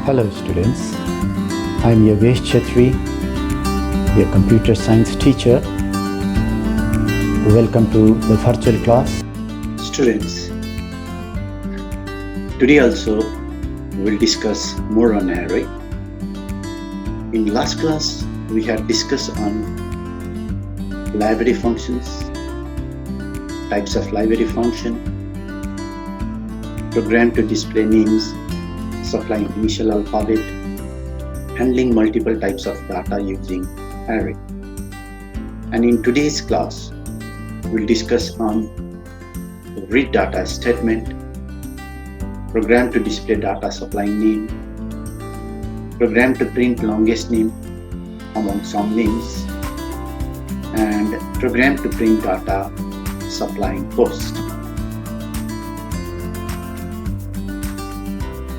Hello students, I am Yogesh Chetri, your computer science teacher. Welcome to the virtual class. Students, today also we will discuss more on array. In last class we had discussed on library functions, types of library function, program to display names, supplying initial alphabet, handling multiple types of data using array. And in today's class, we'll discuss on read data statement, program to display data supplying name, program to print longest name among some names, and program to print data supplying post.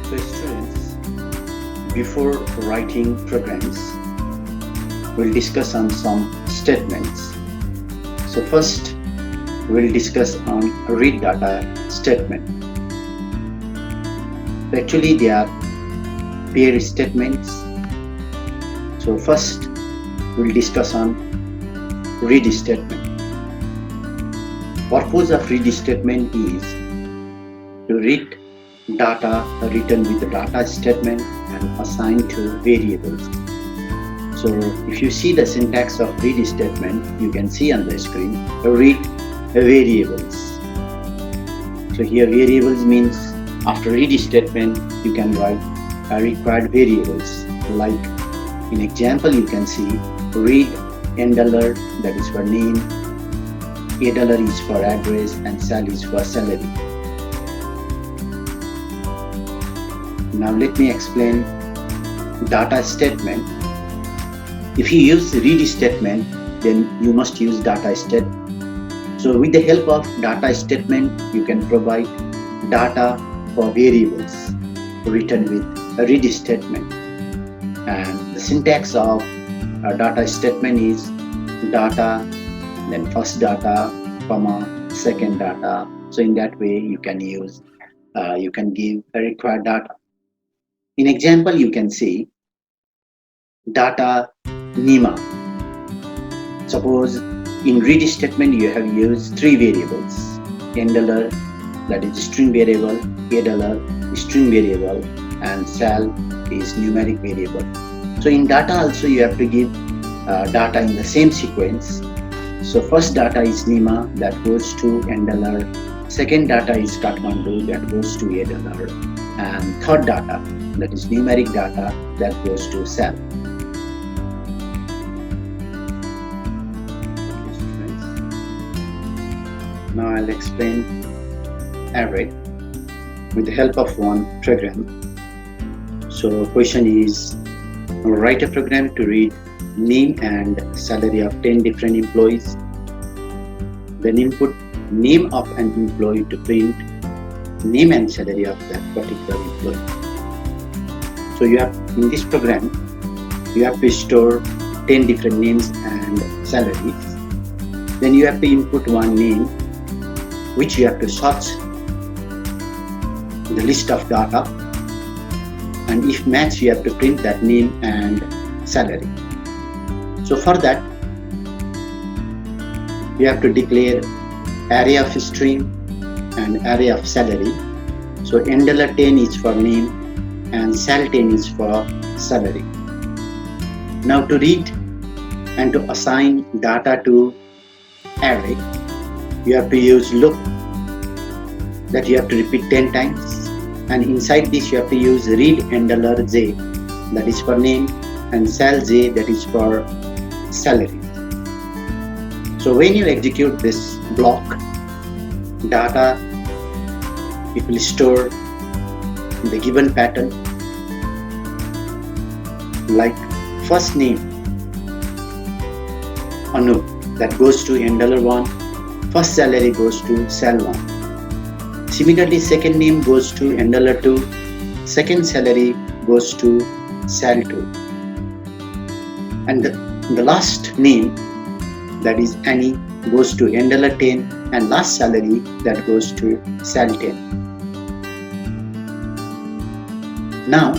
So students, before writing programs, we'll discuss on some statements. So first, we'll discuss on read data statement. Actually, they are pair statements. So first, we'll discuss on read statement. Purpose of read statement is to read data written with the data statement and assigned to variables. So if you see the syntax of read statement, you can see on the screen read variables. So here variables means after read statement you can write required variables. Like in example you can see read $, that is for name, $, is for address, and sal is for salary. Now let me explain data statement. If you use read statement, then you must use data statement. So with the help of data statement, you can provide data for variables written with a read statement. And the syntax of a data statement is data, then first data, comma, second data. So in that way you can use, you can give a required data. In example, you can see data NEMA. Suppose in read statement you have used three variables: $, that is string variable, $, string variable, and sal is numeric variable. So in data also you have to give data in the same sequence. So first data is NEMA, that goes to $, second data is Kathmandu, that goes to $, and third data, that is numeric data, that goes to sal. Now I'll explain array with the help of one program. So question is, write a program to read name and salary of 10 different employees. Then input name of an employee to print name and salary of that particular employee. So you have, in this program, you have to store 10 different names and salaries. Then you have to input one name, which you have to search the list of data, and if match you have to print that name and salary. So for that you have to declare array of string and array of salary. So $10 is for name and sal 10 is for salary. Now to read and to assign data to array, you have to use loop, that you have to repeat 10 times, and inside this you have to use read $j, that is for name, and sal j, that is for salary. So when you execute this block, data it will store in the given pattern, like first name Anu, that goes to $1, first salary goes to sal 1. Similarly, second name goes to $2, second salary goes to sal 2. And the last name, that is Annie, goes to $10, and last salary that goes to sal 10. Now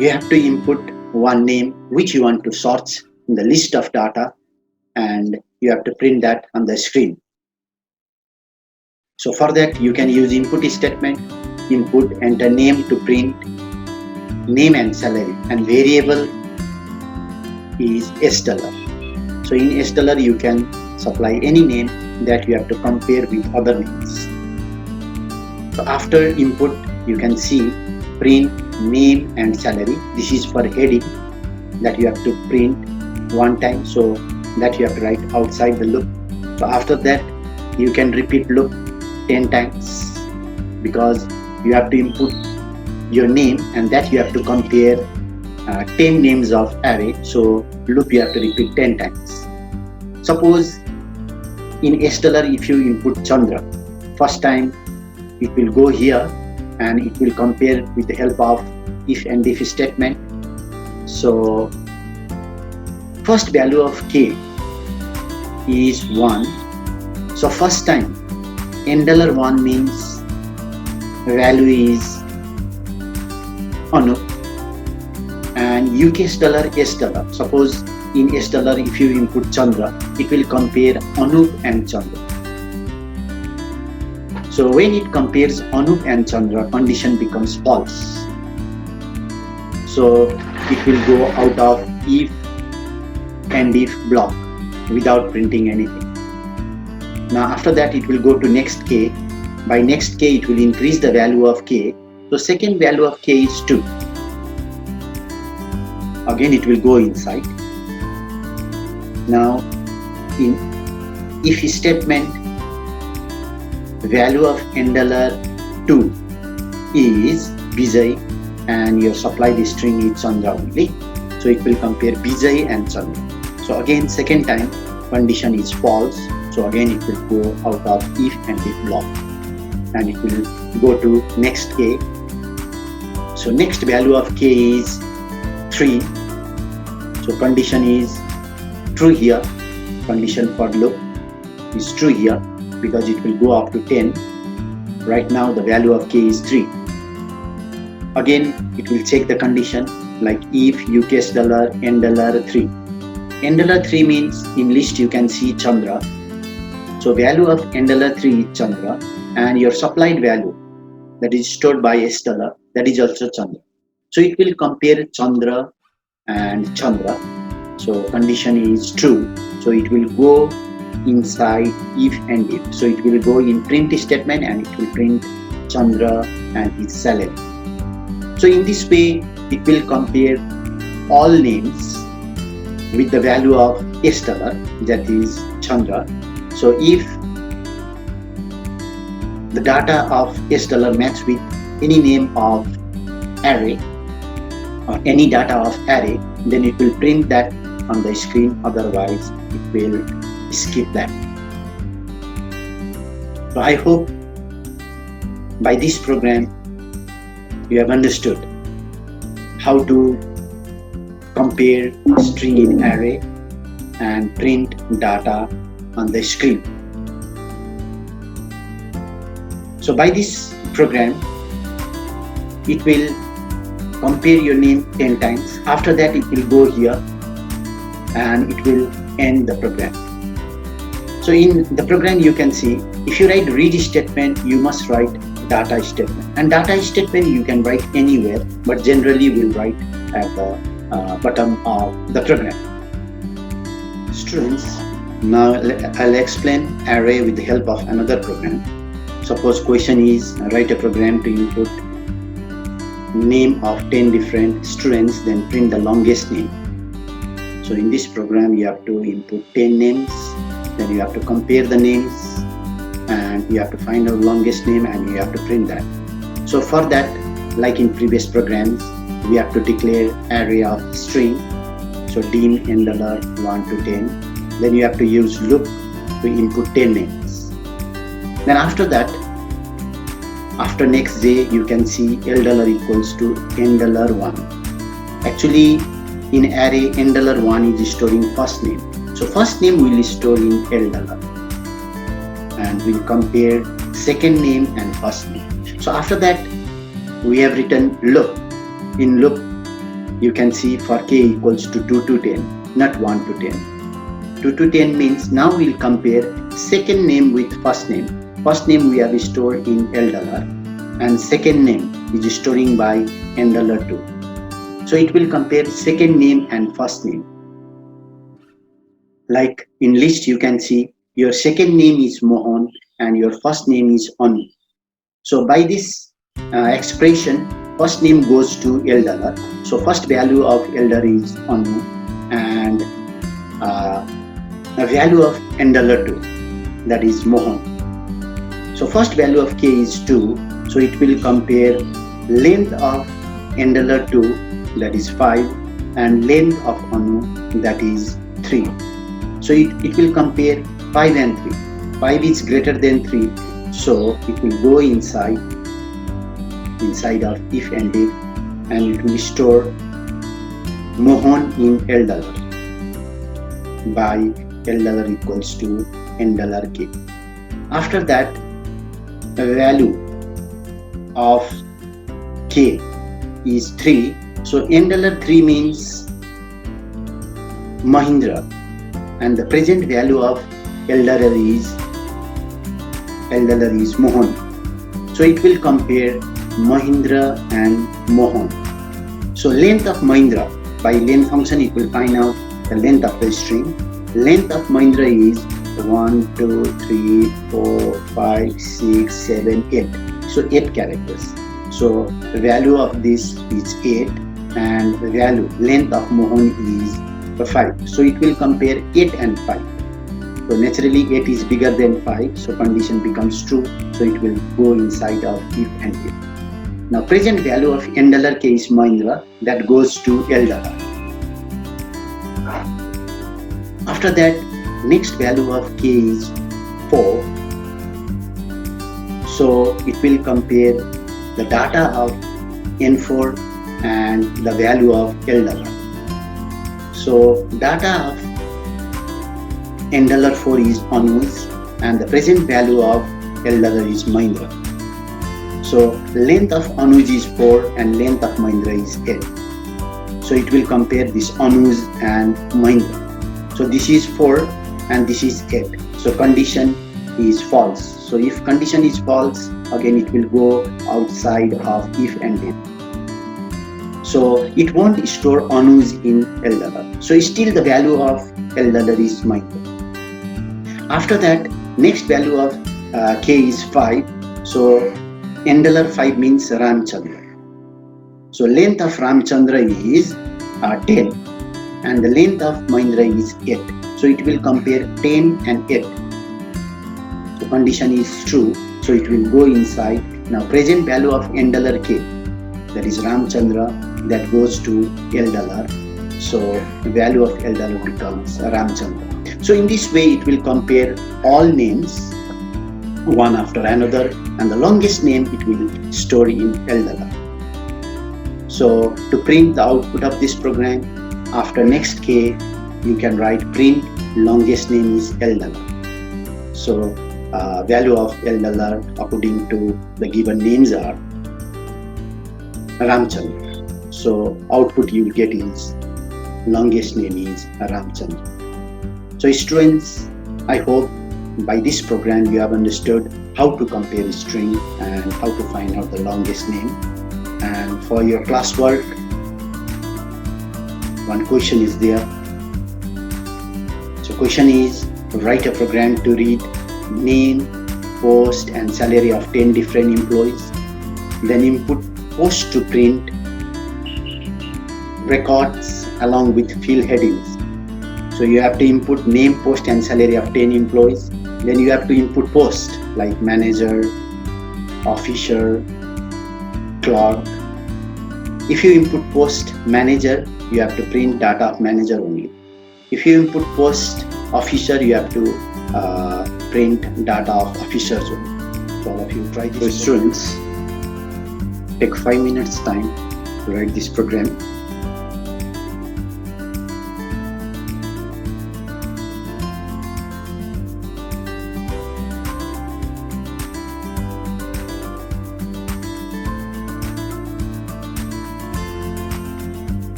you have to input one name which you want to sort in the list of data, and you have to print that on the screen. So for that you can use input statement, input, enter name to print name and salary, and variable is $. So in $, you can supply any name that you have to compare with other names. So after input, you can see print name and salary. This is for heading that you have to print one time, so that you have to write outside the loop. So after that, you can repeat loop 10 times because you have to input your name and that you have to compare 10 names of array. So loop you have to repeat 10 times. Suppose in $, if you input Chandra, first time it will go here and it will compare with the help of if and if statement. So first value of k is 1. So first time $1 means value is Anup, and UK $, suppose in $, if you input Chandra, it will compare Anup and Chandra. So when it compares Anup and Chandra, condition becomes false. So it will go out of if and if block without printing anything. Now after that it will go to next k. By next k it will increase the value of k. So second value of k is 2. Again it will go inside. Now in if statement, value of $2 is Bijay and your supplied string is Chandra only. So it will compare Bijay and Chandra. So again second time condition is false. So again it will go out of if and if block and it will go to next k. So next value of k is 3. So condition is true here. Condition for loop is true here because it will go up to 10. Right now the value of k is 3. Again it will check the condition like if UK $3. $3 means in list you can see Chandra. So value of $3 is Chandra and your supplied value that is stored by $, that is also Chandra. So it will compare Chandra and Chandra. So condition is true. So it will go inside if and if. So it will go in print statement and it will print Chandra and his salary. So in this way it will compare all names with the value of $, that is Chandra. So if the data of $, match with any name of array or any data of array, then it will print that on the screen, otherwise it will skip that. So I hope by this program you have understood how to compare string in array and print data on the screen. So by this program it will compare your name 10 times. After that it will go here and it will end the program. So in the program you can see if you write read statement, you must write data statement, and data statement you can write anywhere, but generally we'll write at the bottom of the program. Students, now I'll explain array with the help of another program. Suppose question is write a program to input name of 10 different students, then print the longest name. So in this program you have to input 10 names, then you have to compare the names and you have to find the longest name and you have to print that. So for that, like in previous programs, we have to declare array of string. So dim $1 to 10. Then you have to use loop to input 10 names. Then after that, after next day, you can see $l equals to $1. Actually, in array $1 is storing first name. So first name will store in $l. And we'll compare second name and first name. So after that, we have written loop. In loop, you can see for k equals to 2 to 10, not 1 to 10. 2 to 10 means now we'll compare second name with first name. First name we have stored in $, and second name is storing by $2. So it will compare second name and first name. Like in list you can see your second name is Mohan and your first name is Anu. So by this expression, first name goes to $. So first value of $, is Anu, and a value of $2, that is Mohan. So first value of k is 2, so it will compare length of $2, that is 5, and length of Anu, that is 3. So it will compare 5 and 3. 5 is greater than 3, so it will go inside of if and if, and it will store Mohan in $, by $, equals to $k. After that, the value of k is 3, so $3 means Mahindra, and the present value of $, is Mohan. So it will compare Mahindra and Mohan. So length of Mahindra, by length function it will find out the length of the string. Length of Mahindra is 1, 2, 3, 4, 5, 6, 7, 8. So 8 characters. So the value of this is 8, and the value length of Mohan is 5. So it will compare 8 and 5. So naturally 8 is bigger than 5, so condition becomes true, so it will go inside of if and if. Now present value of $k is Mahindra, that goes to $. After that, next value of k is 4, so it will compare the data of N4 and the value of $. So data of $4 is Anu's, and the present value of $, is Mahindra. So length of Anu's is 4 and length of Mahindra is 8. So it will compare this Anu's and Mahindra. So this is 4 and this is 8. So condition is false. So if condition is false, again it will go outside of if and if. So it won't store Anu's in $. So still the value of $, is Mahindra. After that, next value of k is 5. So $5 means Ramchandra. So length of Ramchandra is 10, and the length of Mahindra is 8. So it will compare 10 and 8. So condition is true, so it will go inside. Now present value of $k, that is Ramchandra, that goes to $. So the value of $, becomes Ramchandra. So in this way it will compare all names one after another, and the longest name it will store in $. So to print the output of this program, after next k you can write print longest name is $. So value of $, according to the given names, are Ramchandra. So output you will get is longest name is Ramchandra. So students, I hope by this program you have understood how to compare a string and how to find out the longest name. And for your classwork, one question is there. So question is, write a program to read name, post and salary of 10 different employees. Then input post to print records along with field headings. So you have to input name, post and salary of 10 employees. Then you have to input post like manager, officer, clerk. If you input post manager, you have to print data of manager only. If you input post officer, you have to print data of officers only. So all of you try this. So students, take 5 minutes time to write this program.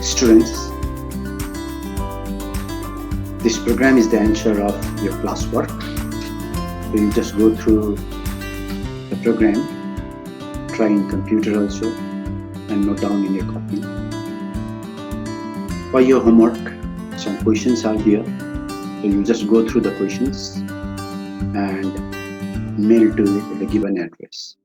Students, this program is the answer of your classwork. So you just go through the program, try in computer also, and note down in your copy. For your homework, some questions are here. So you just go through the questions and mail to the given address.